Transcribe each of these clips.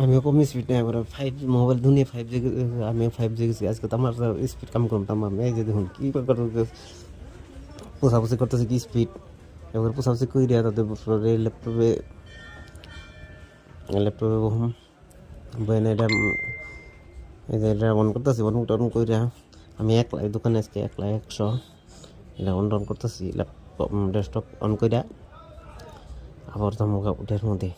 আমিও কম স্পিড নেই, এবার ফাইভ মোবাইল দুনিয়া 5G, আমিও 5G গেছি আজকে। তো আমার স্পিড কাম করতাম আমি, এই যে দেখুন কি পোছাপুছি করতেছে, কি স্পিড। এবার পোছাপুছি কই দেওয়া তাদের ল্যাপটপে ল্যাপটপে বহুম বইন এটা এই যে এটা অন করতেছি, অন কইরা আমি একলা এই দোকানে আজকে একলা 100 এটা অন করতেছি ল্যাপটপ ডেস্কটপ অন কইরা। আবার ধমকা উঠের মধ্যে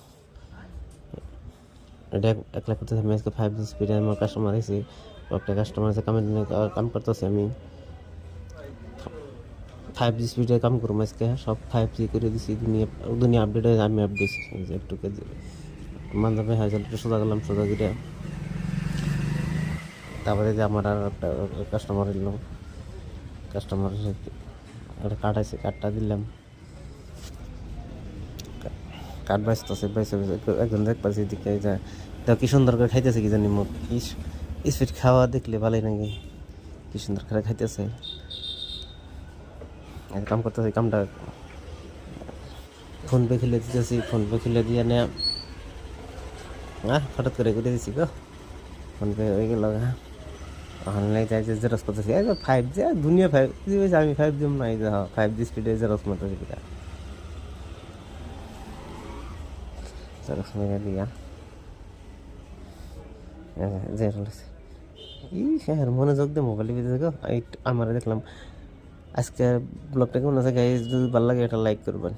এটা একলা করতেছি আমি আজকে 5G স্পিডে। আমার কাস্টমার এসে একটা কাস্টমার আছে কাম করতেছি আমি 5G স্পিডে কাম করবো আজকে, সব 5G করে দিছি। দুনিয়া আপডেট হয়ে আমি আপডেট একটু মানজাবে হাজার সোজা করলাম, সোজা করে তারপরে যে আমার আর একটা কাস্টমার এলো, কাস্টমার একটা কার্ড আছে, কার্ডটা দিলাম। কার্ড বাঁচতেছে একজন দেখ পাচ্ছি দিকে যা তা কি সুন্দর করে খাইতেছে, কি জানি মুখ স্পিড খাওয়া দেখলে ভালোই নাকি, কি সুন্দর করে খাইতেছে। কাম করতেছে, কামটা ফোনপে খুলে দিতেছি, ফোনপে খুলে দিয়ে নেয়া হঠাৎ করে দিছি গো, ফোনপে হয়ে গেল। অনলাইন যাই যে জেরক্স করতেছি, এই 5G দুনিয়া 5G হয়েছে, আমি 5G নাই, 5G স্পিডে জেরক্স মারতেছি কিনা, জেরক্স মেরে দিয়া জেরক্স ই হ্যাঁ মনোযোগ দিয়ে মোবাইলের ভিতরে গো। এই আমার দেখলাম আজকে ব্লগটা কেমন আছে গাইজ, যদি ভালো লাগে এটা লাইক করবেন।